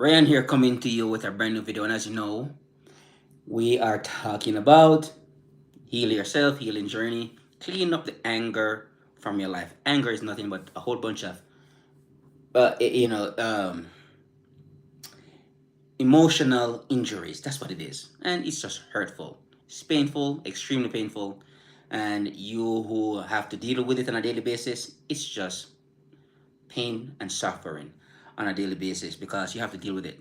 Ryan here coming to you with a brand new video. And as you know, we are talking about heal yourself, healing journey, clean up the anger from your life. Anger is nothing but a whole bunch of, uh, you know, um, emotional injuries. That's what it is. And it's just hurtful. It's painful, extremely painful. And you who have to deal with it on a daily basis, it's just pain and suffering on a daily basis because you have to deal with it.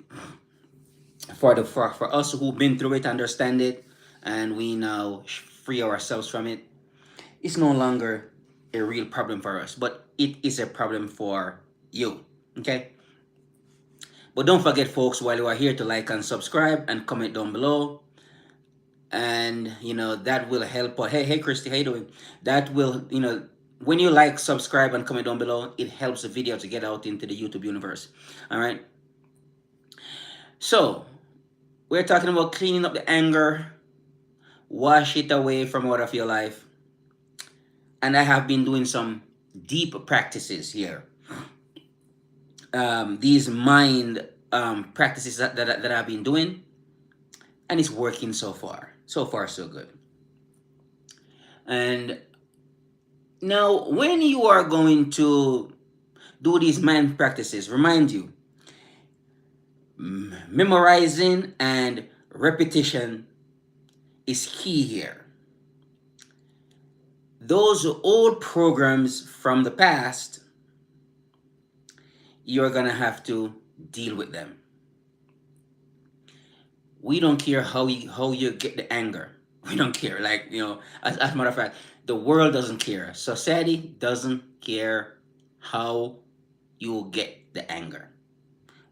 For us who've been through it, understand it, and we now free ourselves from it, it's no longer a real problem for us, but it is a problem for you. Okay? But don't forget, folks, while you are here, to like and subscribe and comment down below. And that will help. Hey, Christy, how you doing? That will, when you like, subscribe, and comment down below, it helps the video to get out into the YouTube universe. All right. So we're talking about cleaning up the anger, wash it away from out of your life. And I have been doing some deep practices here. These mind practices that I've been doing, and it's working so far. So far, so good. And now, when you are going to do these mind practices, remind you, memorizing and repetition is key here. Those old programs from the past, you're gonna have to deal with them. We don't care how you get the anger. We don't care. Like, as a matter of fact, the world doesn't care. Society doesn't care how you get the anger.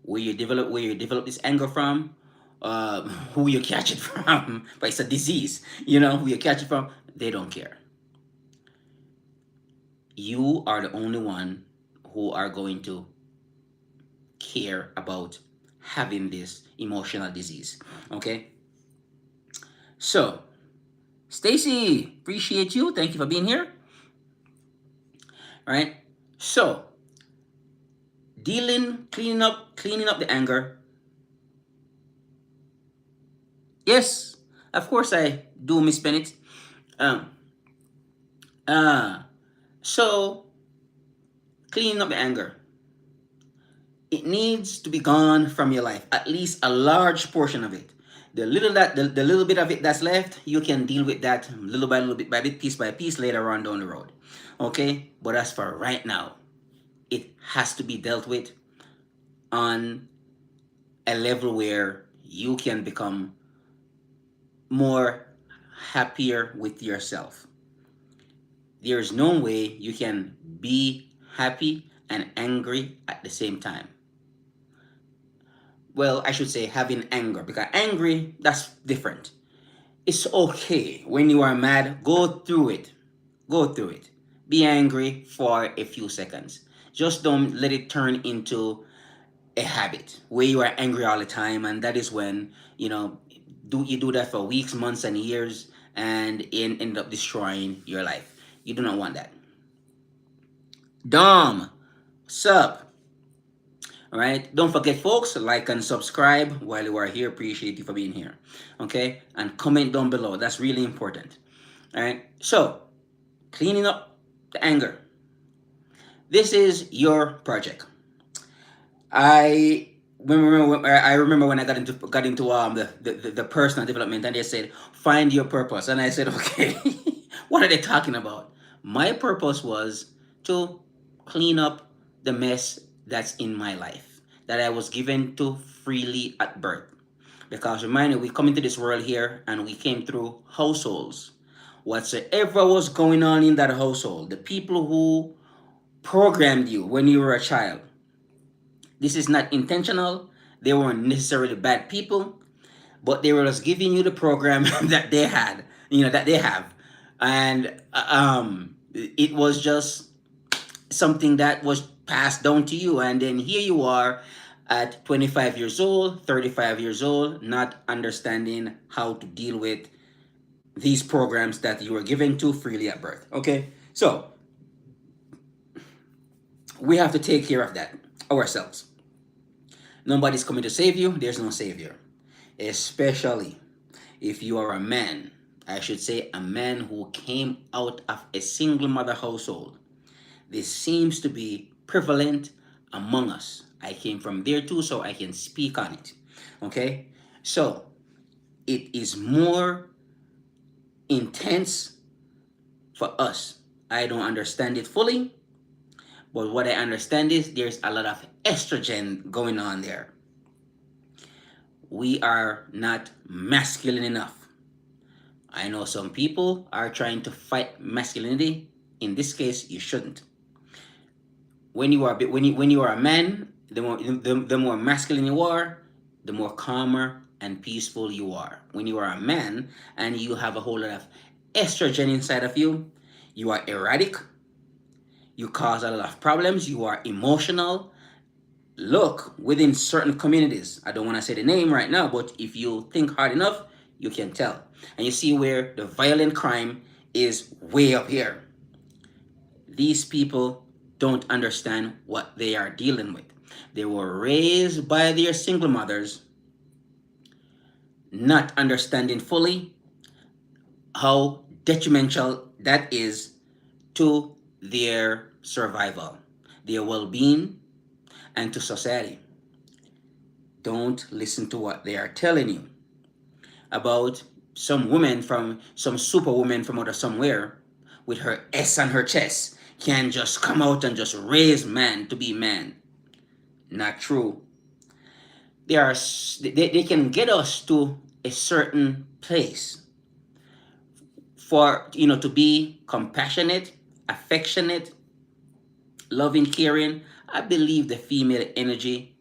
Where you develop this anger from, who you catch it from, but it's a disease. Who you catch it from, they don't care. You are the only one who are going to care about having this emotional disease. Okay? So, Stacy, appreciate you. Thank you for being here. All right? So, cleaning up the anger. Yes, of course I do, Miss Bennett. Um, uh, so, cleaning up the anger. It needs to be gone from your life, at least a large portion of it. The little bit of it that's left, you can deal with that little by little, bit by bit, piece by piece, later on down the road. Okay? But as for right now, it has to be dealt with on a level where you can become more happier with yourself. There's no way you can be happy and angry at the same time. Well, I should say having anger, because angry, that's different. It's okay when you are mad, go through it. Go through it. Be angry for a few seconds. Just don't let it turn into a habit where you are angry all the time, and that is when you do that for weeks, months, and years, and end up destroying your life. You do not want that. Dom, what's up? All right. Don't forget, folks, like and subscribe while you are here. Appreciate you for being here. Okay. And comment down below. That's really important. All right. So, cleaning up the anger. This is your project. I remember when I got into the personal development, and they said find your purpose, and I said, okay, what are they talking about? My purpose was to clean up the mess that's in my life that I was given to freely at birth. Because remind you, we come into this world here and we came through households. Whatsoever was going on in that household, the people who programmed you when you were a child, this is not intentional. They weren't necessarily bad people, but they were just giving you the program that they had, that they have. And it was just something that was passed down to you. And then here you are at 25 years old, 35 years old, not understanding how to deal with these programs that you were given to freely at birth. Okay? So, we have to take care of that ourselves. Nobody's coming to save you. There's no savior. Especially if you are a man. I should say a man who came out of a single mother household. This seems to be prevalent among us. I came from there too, so I can speak on it. Okay? So it is more intense for us. I don't understand it fully, but what I understand is there's a lot of estrogen going on there. We are not masculine enough. I know some people are trying to fight masculinity. In this case, you shouldn't. When you are a man, the more masculine you are, the more calmer and peaceful you are. When you are a man and you have a whole lot of estrogen inside of you, you are erratic. You cause a lot of problems. You are emotional. Look, within certain communities, I don't want to say the name right now, but if you think hard enough, you can tell. And you see where the violent crime is way up here. These people don't understand what they are dealing with. They were raised by their single mothers, not understanding fully how detrimental that is to their survival, their well being, and to society. Don't listen to what they are telling you about some woman from some superwoman from out of somewhere with her S on her chest can just come out and just raise man to be man. Not true. They can get us to a certain place for to be compassionate, affectionate, loving, caring. I believe the female energy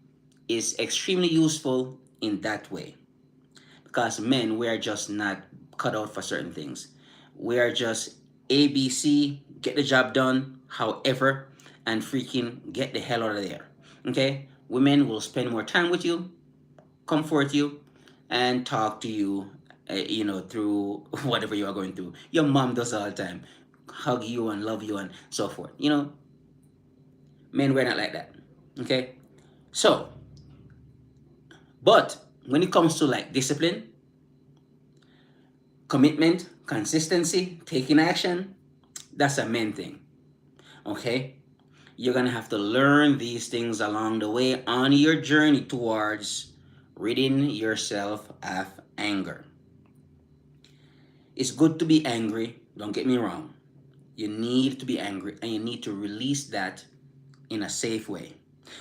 is extremely useful in that way because men, we are just not cut out for certain things. We are just ABC, get the job done, however, and freaking get the hell out of there. Okay? Women will spend more time with you, comfort you, and talk to you, through whatever you are going through. Your mom does all the time. Hug you and love you and so forth. Men, we're not like that. Okay? So, but when it comes to like discipline, commitment, consistency, taking action, that's a men thing. Okay? You're gonna have to learn these things along the way on your journey towards ridding yourself of anger. It's good to be angry, don't get me wrong. You need to be angry and you need to release that in a safe way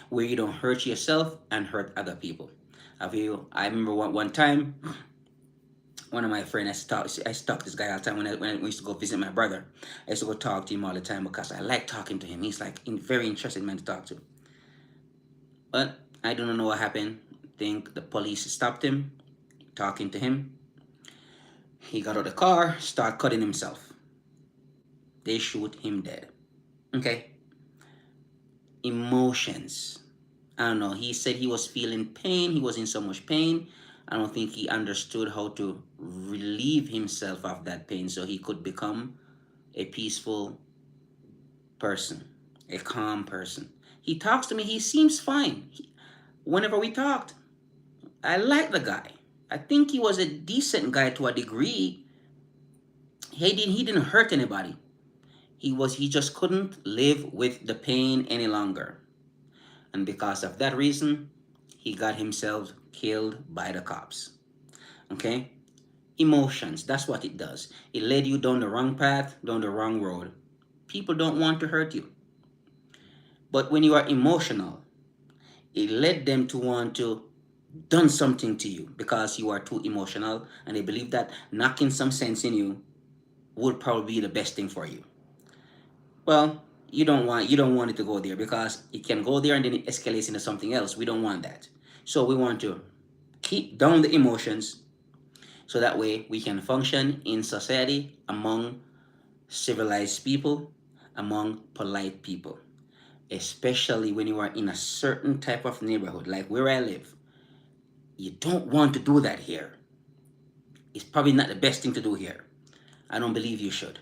where you don't hurt yourself and hurt other people. I remember one time, one of my friends, I talk to this guy all the time when we used to go visit my brother. I used to go talk to him all the time because I like talking to him. He's like very interesting man to talk to. But I don't know what happened. I think the police stopped him, talking to him. He got out of the car, started cutting himself. They shoot him dead. Okay. Emotions. I don't know. He said he was feeling pain. He was in so much pain. I don't think he understood how to relieve himself of that pain so he could become a peaceful person, a calm person. He talks to me. He seems fine. Whenever we talked, I like the guy. I think he was a decent guy to a degree. He didn't hurt anybody. He just couldn't live with the pain any longer. And because of that reason, he got himself killed by the cops. Okay? Emotions, that's what it does. It led you down the wrong path, down the wrong road. People don't want to hurt you. But when you are emotional, it led them to want to done something to you because you are too emotional and they believe that knocking some sense in you would probably be the best thing for you. Well, you don't want it to go there because it can go there and then it escalates into something else. We don't want that. So we want to keep down the emotions so that way we can function in society among civilized people, among polite people, especially when you are in a certain type of neighborhood like where I live. You don't want to do that here. It's probably not the best thing to do here. I don't believe you should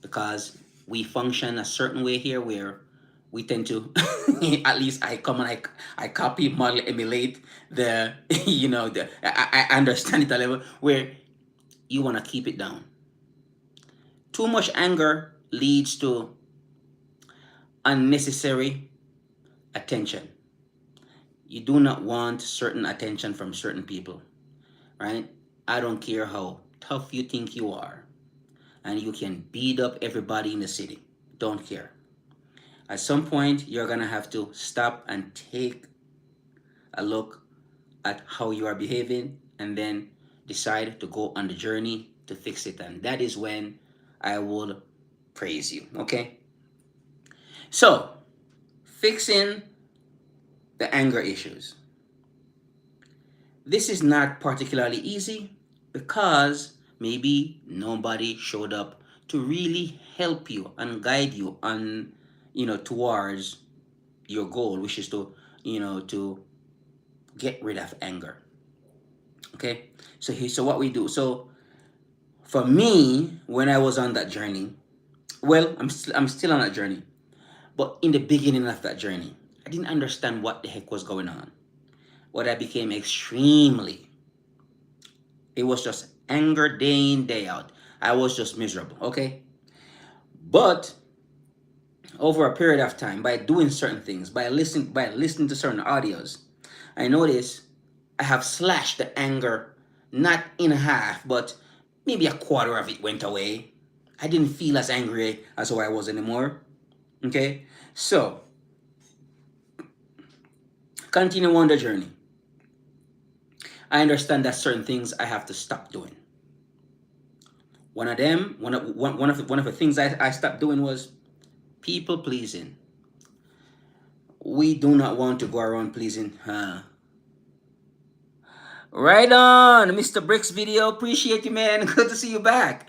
because we function a certain way here where we tend to, at least I come and I copy, model, emulate the, I understand it a level where you want to keep it down. Too much anger leads to unnecessary attention. You do not want certain attention from certain people, right? I don't care how tough you think you are, and you can beat up everybody in the city. Don't care. At some point, you're gonna have to stop and take a look at how you are behaving and then decide to go on the journey to fix it. And that is when I will praise you. Okay? So, fixing the anger issues. This is not particularly easy because maybe nobody showed up to really help you and guide you on, towards your goal, which is to, to get rid of anger. Okay? So what we do. So for me, when I was on that journey, well, I'm still on that journey. But in the beginning of that journey, I didn't understand what the heck was going on. What I became extremely, it was just anger day in, day out. I was just miserable, okay? But over a period of time, by doing certain things, by listening to certain audios, I noticed I have slashed the anger not in half, but maybe a quarter of it went away. I didn't feel as angry as how I was anymore. Okay? So, continue on the journey. I understand that certain things I have to stop doing. One of them, one of the things I stopped doing was people pleasing. We do not want to go around pleasing. Right on, Mr. Bricks video. Appreciate you, man. Good to see you back.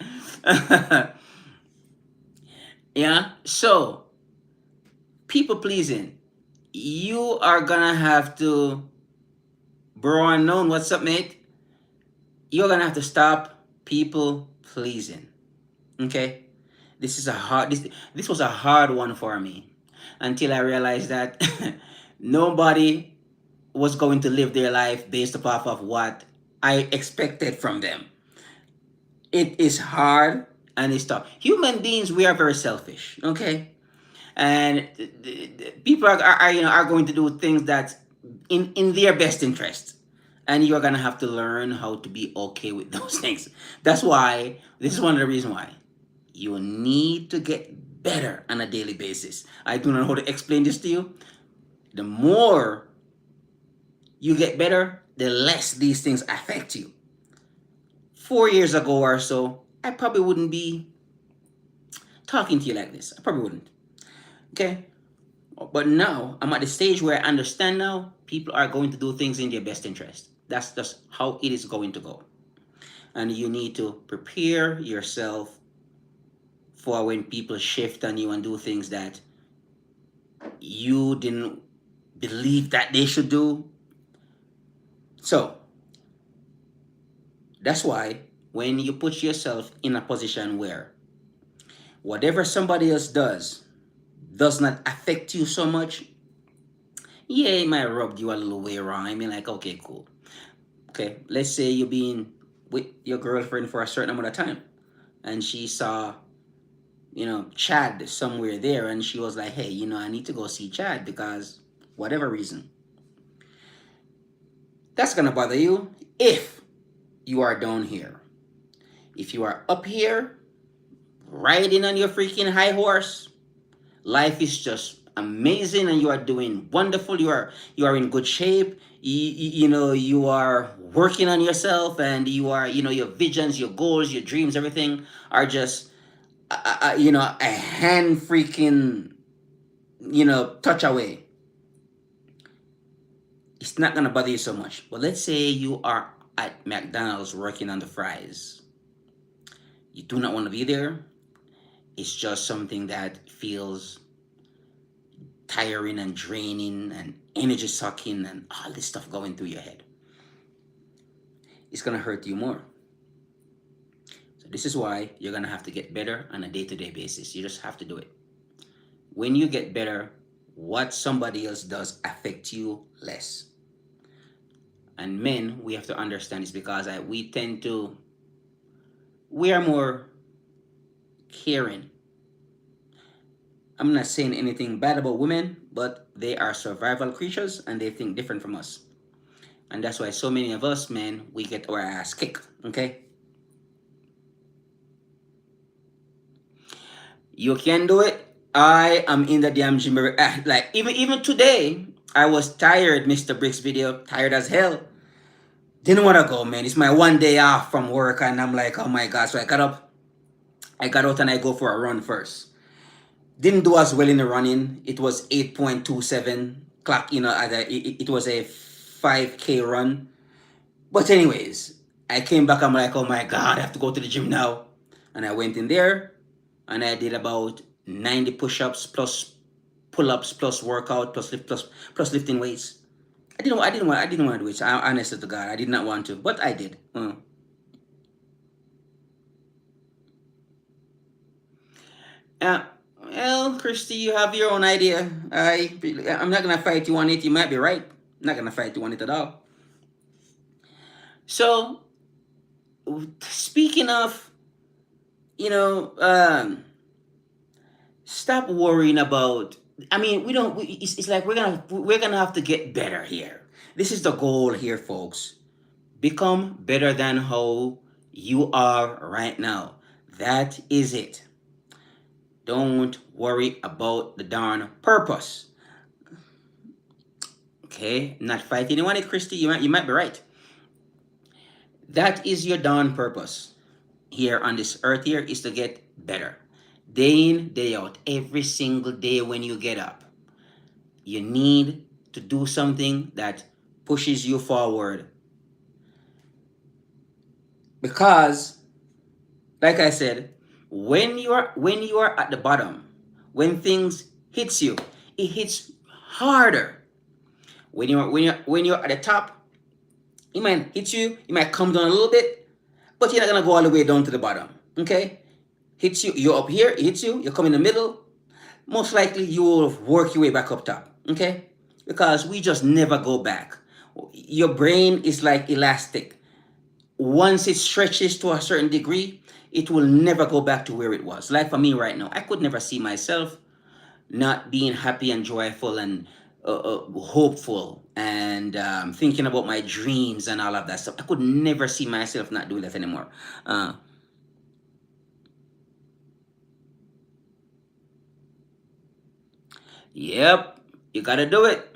Yeah. So, people pleasing. You are gonna have to, bro, unknown. What's up, mate? You're gonna have to stop people pleasing. Okay. This was a hard one for me until I realized that nobody was going to live their life based off of what I expected from them. It is hard and it's tough. Human beings, we are very selfish, okay? And people are going to do things that in their best interest, and you're gonna have to learn how to be okay with those things. That's why this is one of the reasons why you need to get better on a daily basis. I do not know how to explain this to you. The more you get better, the less these things affect you. 4 years ago or so, I probably wouldn't be talking to you like this. I probably wouldn't. Okay? But now I'm at the stage where I understand now people are going to do things in their best interest. That's just how it is going to go. And you need to prepare yourself for when people shift on you and do things that you didn't believe that they should do. So that's why when you put yourself in a position where whatever somebody else does not affect you so much, yeah, it might rub you a little way wrong. I mean, like, okay, cool. Okay, let's say you've been with your girlfriend for a certain amount of time and she saw, Chad somewhere there and she was like, hey, I need to go see Chad because whatever reason. That's gonna bother you if you are down here. If you are up here, riding on your freaking high horse, life is just amazing and you are doing wonderful. You are in good shape. You are working on yourself and you are, your visions, your goals, your dreams, everything are just a hand freaking touch away. It's not gonna bother you so much. But let's say you are at McDonald's working on the fries. You do not want to be there. It's just something that feels tiring and draining and energy sucking and all this stuff going through your head. It's gonna hurt you more. So this is why you're gonna have to get better on a day-to-day basis. You just have to do it. When you get better, what somebody else does affect you less. And men, we have to understand this because we tend to, we are more caring. I'm not saying anything bad about women, but they are survival creatures and they think different from us. And that's why so many of us men, we get our ass kicked. Okay? You can do it. I am in the damn gym. Like even today, I was tired, Mr. Bricks video, tired as hell. Didn't want to go, man. It's my one day off from work, and I'm like, oh my god. So I got out and I go for a run first. Didn't do as well in the running. It was 8.27 clock, it was a 5K run. But anyways, I came back, I'm like, oh my god, I have to go to the gym now. And I went in there and I did about 90 push-ups plus pull-ups plus workout plus lifting weights. I didn't want to do it. Honestly to God, I did not want to, but I did. Uh, well, Christy, you have your own idea. I'm not gonna fight you on it. You might be right. I'm not gonna fight you on it at all. So, speaking of, you know, stop worrying about. I mean, we don't. It's like we're gonna have to get better here. This is the goal here, folks. Become better than how you are right now. That is it. Don't worry about the darn purpose. Okay, not fighting anyone, Christy. You might be right. That is your darn purpose here on this earth here is to get better. Day in, day out, every single day when you get up. You need to do something that pushes you forward. Because, like I said, when you are at the bottom, when things hits you, it hits harder. When you're at the top, it might hit you, it might come down a little bit, but you're not gonna go all the way down to the bottom. Okay? Hits you, you're up here, it hits you, you come in the middle, most likely you will work your way back up top. Okay? Because we just never go back. Your brain is like elastic. Once it stretches to a certain degree, it will never go back to where it was. Like for me right now, I could never see myself not being happy and joyful and hopeful and thinking about my dreams and all of that stuff. I could never see myself not doing that anymore. Uh, yep, you gotta do it.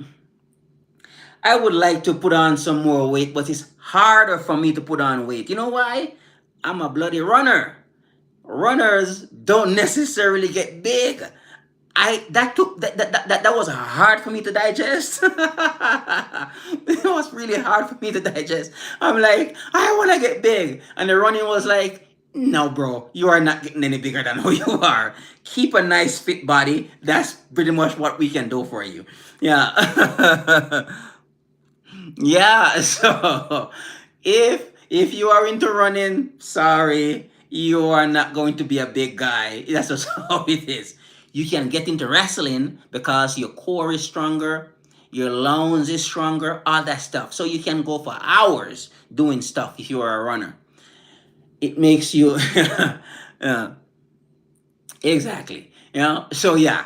I would like to put on some more weight, but it's harder for me to put on weight. You know why? I'm a bloody runner. Runners don't necessarily get big. I that took that was hard for me to digest. It was really hard for me to digest. I'm like, I want to get big, and the running was like, no, bro, you are not getting any bigger than who you are. Keep a nice fit body. That's pretty much what we can do for you. Yeah. Yeah, so if you are into running, sorry, you are not going to be a big guy. That's just how it is. You can get into wrestling because your core is stronger, your lungs is stronger, all that stuff. So you can go for hours doing stuff if you are a runner. It makes you yeah, exactly. So yeah.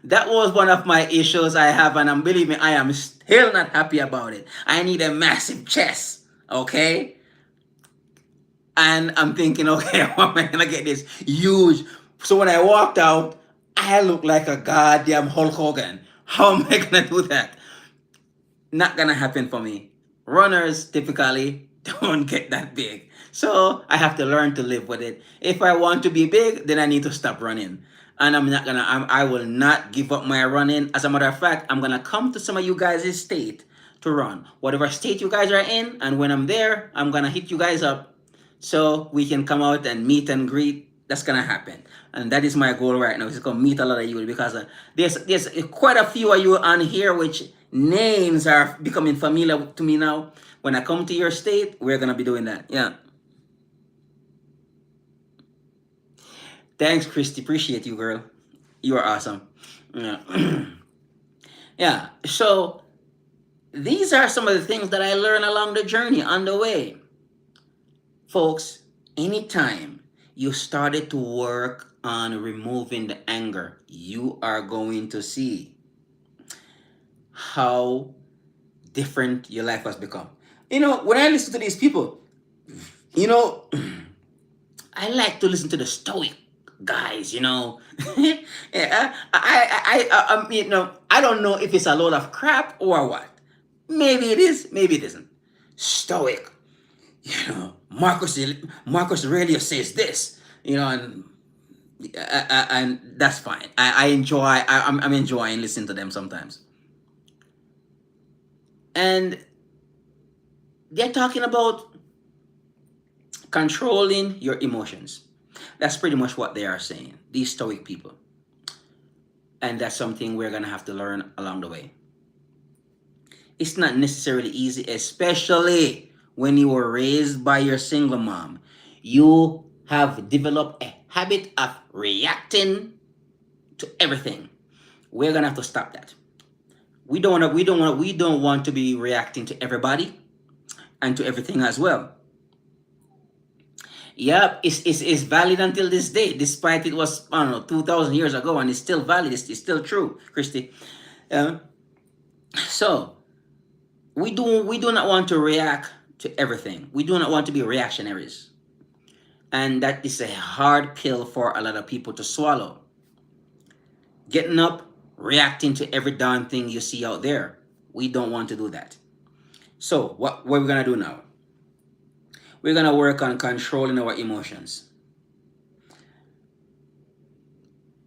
That was one of my issues I have, and I'm believe me, I am still not happy about it. I need a massive chest, okay? And I'm thinking, okay, how am I gonna get this huge? So when I walked out, I look like a goddamn Hulk Hogan. How am I gonna do that? Not gonna happen for me. Runners typically don't get that big. So I have to learn to live with it. If I want to be big, then I need to stop running. And I will not give up my running. As a matter of fact, I'm gonna come to some of you guys' state to run. Whatever state you guys are in, and when I'm there, I'm gonna hit you guys up so we can come out and meet and greet. That's gonna happen, and that is my goal right now. Is gonna meet a lot of you because there's quite a few of you on here which names are becoming familiar to me now. When I come to your state, we're gonna be doing that. Yeah. Thanks, Christy. Appreciate you, girl. You are awesome. Yeah. Yeah. So these are some of the things that I learned along the journey on the way. Folks, anytime you started to work on removing the anger, you are going to see how different your life has become. You know, when I listen to these people, you know, I like to listen to the stoic guys, you know. Yeah, you know, I don't know if it's a load of crap or what. Maybe it is, maybe it isn't. Stoic, you know. Marcus Aurelius says this, you know, and that's fine. I enjoy. I'm enjoying listening to them sometimes, and they're talking about controlling your emotions. That's pretty much what they are saying. These stoic people. And that's something we're going to have to learn along the way. It's not necessarily easy, especially when you were raised by your single mom. You have developed a habit of reacting to everything. We're going to have to stop that. We don't want to be reacting to everybody and to everything as well. Yep, it's valid until this day, despite it was, I don't know, 2,000 years ago, and it's still valid. It's still true, Christy. Um, so we do not want to react to everything. We do not want to be reactionaries, and that is a hard pill for a lot of people to swallow. Getting up, reacting to every darn thing you see out there. We don't want to do that. So what we're gonna do now? We're gonna work on controlling our emotions.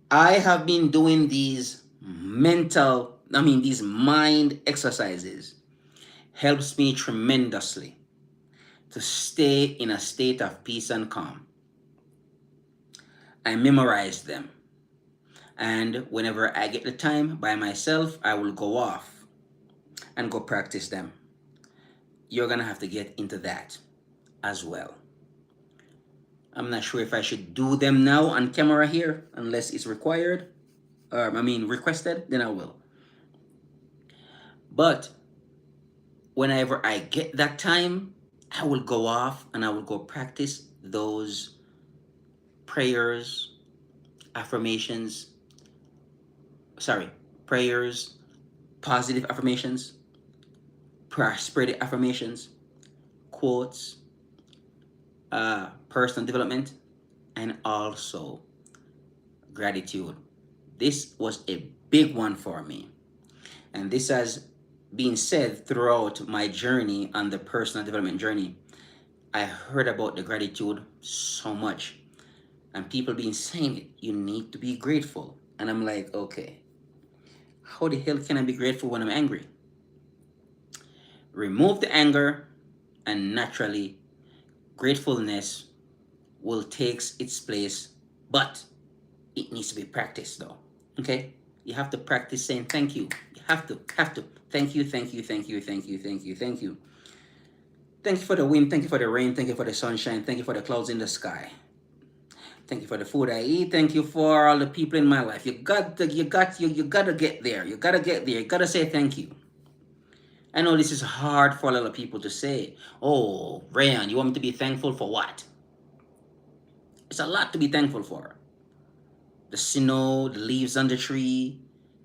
I have been doing these mind exercises. Helps me tremendously to stay in a state of peace and calm. I memorize them. And whenever I get the time by myself, I will go off and go practice them. You're going to have to get into that as well. I'm not sure if I should do them now on camera here, unless it's required, requested, then I will. But whenever I get that time, I will go off and I will go practice those prayers, affirmations, sorry, prayers, positive affirmations, prosperity affirmations, quotes, personal development, and also gratitude. This was a big one for me. And this has been said throughout my journey on the personal development journey. I heard about the gratitude so much. And people been saying it. You need to be grateful. And I'm like, okay, how the hell can I be grateful when I'm angry? Remove the anger, and naturally, gratefulness will take its place, but it needs to be practiced though. Okay? You have to practice saying thank you. You have to. Thank you, thank you, thank you, thank you, thank you, thank you. Thank you for the wind, thank you for the rain, thank you for the sunshine, thank you for the clouds in the sky. Thank you for the food I eat. Thank you for all the people in my life. You gotta get there. You gotta get there. You gotta say thank you. I know this is hard for a lot of people to say. Oh, Rayan, you want me to be thankful for what? It's a lot to be thankful for. The snow, the leaves on the tree,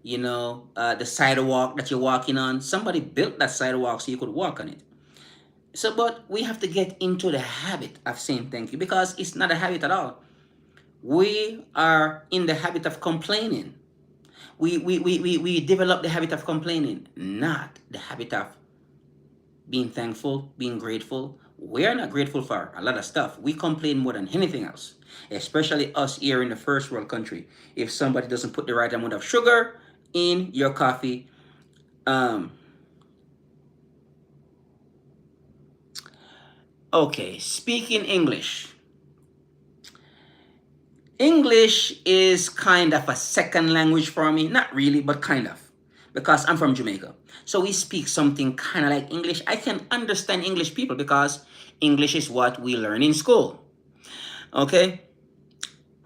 the sidewalk that you're walking on. Somebody built that sidewalk so you could walk on it. So, but we have to get into the habit of saying thank you, because it's not a habit at all. We are in the habit of complaining. We develop the habit of complaining, not the habit of being thankful, being grateful. We're not grateful for a lot of stuff. We complain more than anything else, especially us here in the first world country. If somebody doesn't put the right amount of sugar in your coffee, okay, speaking English. English is kind of a second language for me. Not really, but kind of. Because I'm from Jamaica. So we speak something kind of like English. I can understand English people because English is what we learn in school. Okay?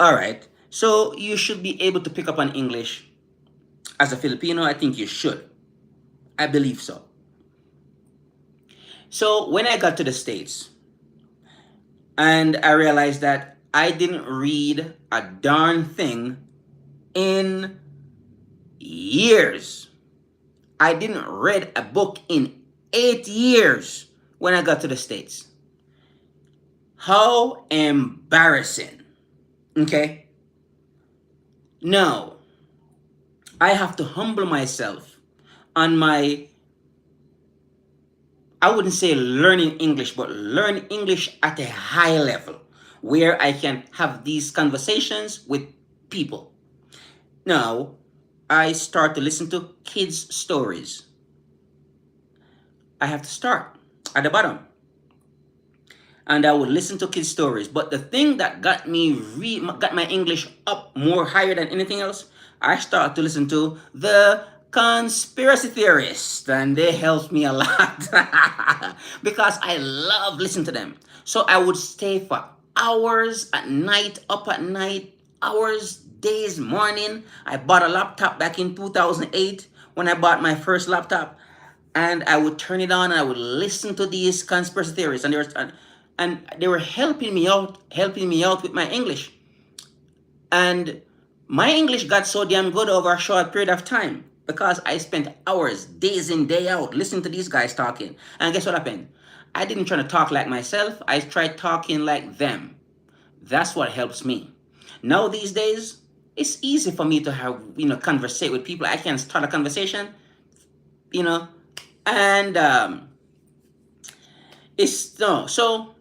All right. So you should be able to pick up on English As a Filipino, I think you should. I believe so. So when I got to the States, and I realized that I didn't read a darn thing in years. I didn't read a book in 8 years when I got to the States. How embarrassing. Okay? No, I have to humble myself on my, I wouldn't say learning English, but learn English at a high level where I can have these conversations with people. Now, I start to listen to kids' stories. I have to start at the bottom. And I would listen to kids' stories. But the thing that got my English up more higher than anything else, I started to listen to the conspiracy theorists, and they helped me a lot because I love listening to them. So I would stay for hours at night, up at night, hours, days, morning. I bought a laptop back in 2008 when I bought my first laptop, and I would turn it on and I would listen to these conspiracy theories, and they were helping me out with my English. And my English got so damn good over a short period of time because I spent hours, days in, day out, listening to these guys talking. And guess what happened? I didn't try to talk like myself. I tried talking like them. That's what helps me. Now these days, it's easy for me to have, conversate with people. I can start a conversation, you know, and it's no. So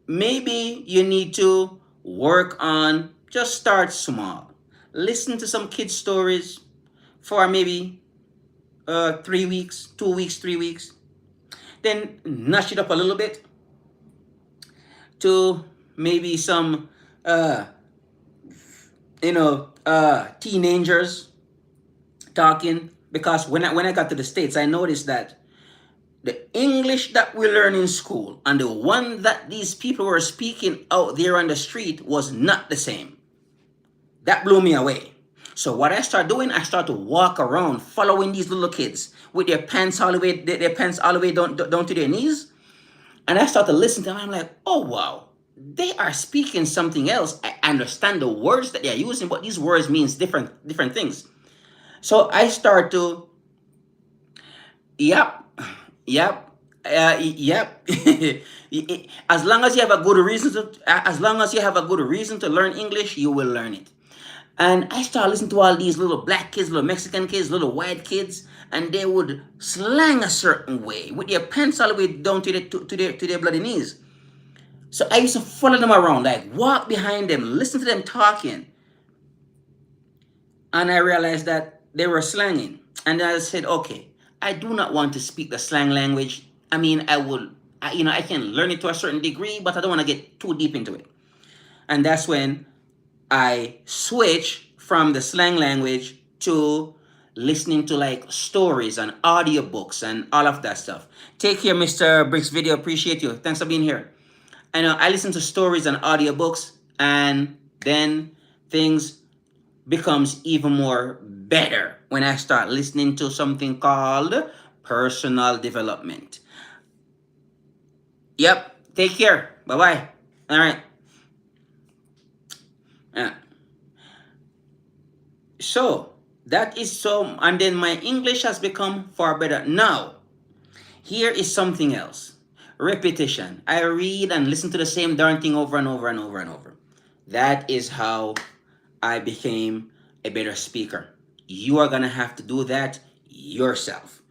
maybe you need to work on, just start small. Listen to some kids' stories for maybe 3 weeks, 2 weeks, 3 weeks. Then notch it up a little bit to maybe some uh, teenagers talking. Because when I got to the States, I noticed that the English that we learn in school and the one that these people were speaking out there on the street was not the same. That blew me away. So what I start doing, I start to walk around following these little kids with their pants all the way, down to their knees. And I start to listen to them. I'm like, oh wow, they are speaking something else. I understand the words that they're using, but these words means different things. So I start to, yep, yep, yep. As long as you have a good reason to learn English, you will learn it. And I started listening to all these little black kids, little Mexican kids, little white kids, and they would slang a certain way with their pants all the way down to their bloody knees. So I used to follow them around, like walk behind them, listen to them talking. And I realized that they were slanging. And I said, okay, I do not want to speak the slang language. I mean, I can learn it to a certain degree, but I don't want to get too deep into it. And that's when I switch from the slang language to listening to like stories and audiobooks and all of that stuff. Take care, Mr. Bricks Video. Appreciate you. Thanks for being here. I listen to stories and audiobooks, and then things becomes even more better when I start listening to something called personal development. Yep. Take care. Bye-bye. All right. Yeah. So that is so, and then my English has become far better. Now, here is something else. Repetition. I read and listen to the same darn thing over and over and over and over. That is how I became a better speaker. You are gonna have to do that yourself.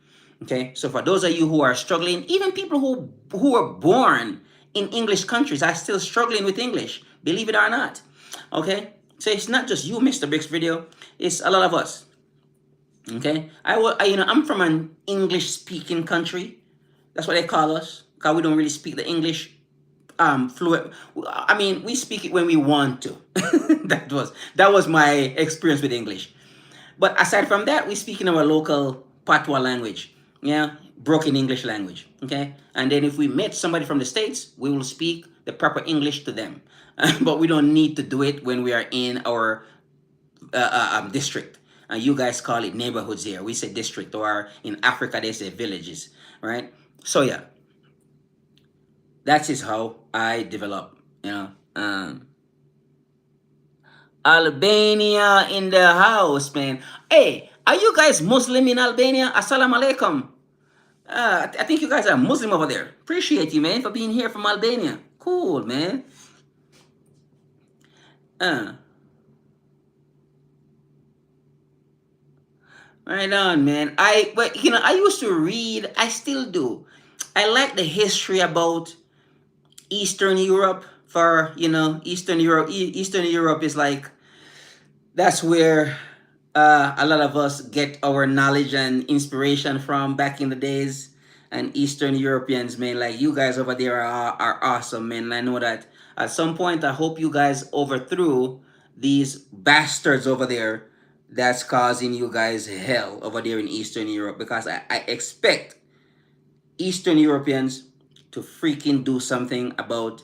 Okay. So for those of you who are struggling, even people who were born in English countries are still struggling with English. Believe it or not. Okay. So it's not just you, Mr. Bricks Video. It's a lot of us. Okay. I'm from an English speaking country. That's what they call us, because we don't really speak the English fluent. I mean, we speak it when we want to. that was my experience with English. But aside from that, we speak in our local patois language, yeah, broken English language. Okay, and then if we met somebody from the States, we will speak the proper English to them. But we don't need to do it when we are in our district. and you guys call it neighborhoods here. We say district, or in Africa they say villages, right? So yeah, that is how I develop. You know, Albania in the house, man. Hey, are you guys Muslim in Albania? Assalamu alaikum. I think you guys are Muslim over there. Appreciate you, man, for being here from Albania. Cool, man. Uh, right on, man. But I used to read. I still do. I like the history about Eastern Europe. For Eastern Europe. Eastern Europe is like that's where a lot of us get our knowledge and inspiration from back in the days. And Eastern Europeans, man, like you guys over there are awesome, man. And I know that at some point, I hope you guys overthrew these bastards over there that's causing you guys hell over there in Eastern Europe, because I expect Eastern Europeans to freaking do something about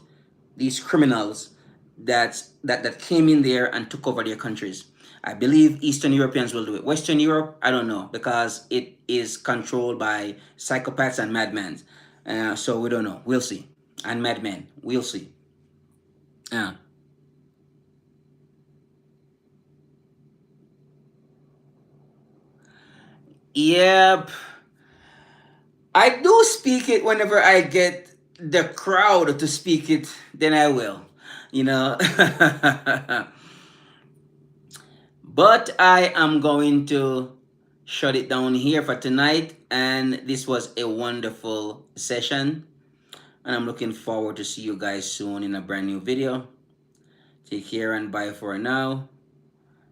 these criminals that came in there and took over their countries. I believe Eastern Europeans will do it. Western Europe, I don't know, because it is controlled by psychopaths and madmen. So we don't know. We'll see. And madmen, we'll see. Uh, yep. I do speak it whenever I get the crowd to speak it, then I will. You know. But I am going to shut it down here for tonight. And this was a wonderful session. And I'm looking forward to see you guys soon in a brand new video. Take care and bye for now.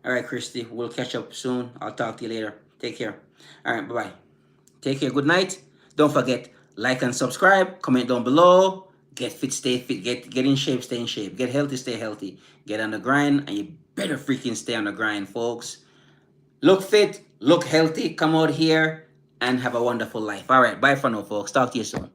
All right, Christy, we'll catch up soon. I'll talk to you later. Take care. All right, bye-bye. Take care. Good night. Don't forget, like and subscribe. Comment down below. Get fit, stay fit. Get in shape, stay in shape. Get healthy, stay healthy. Get on the grind, and you better freaking stay on the grind, folks. Look fit, look healthy. Come out here and have a wonderful life. All right, bye for now, folks. Talk to you soon.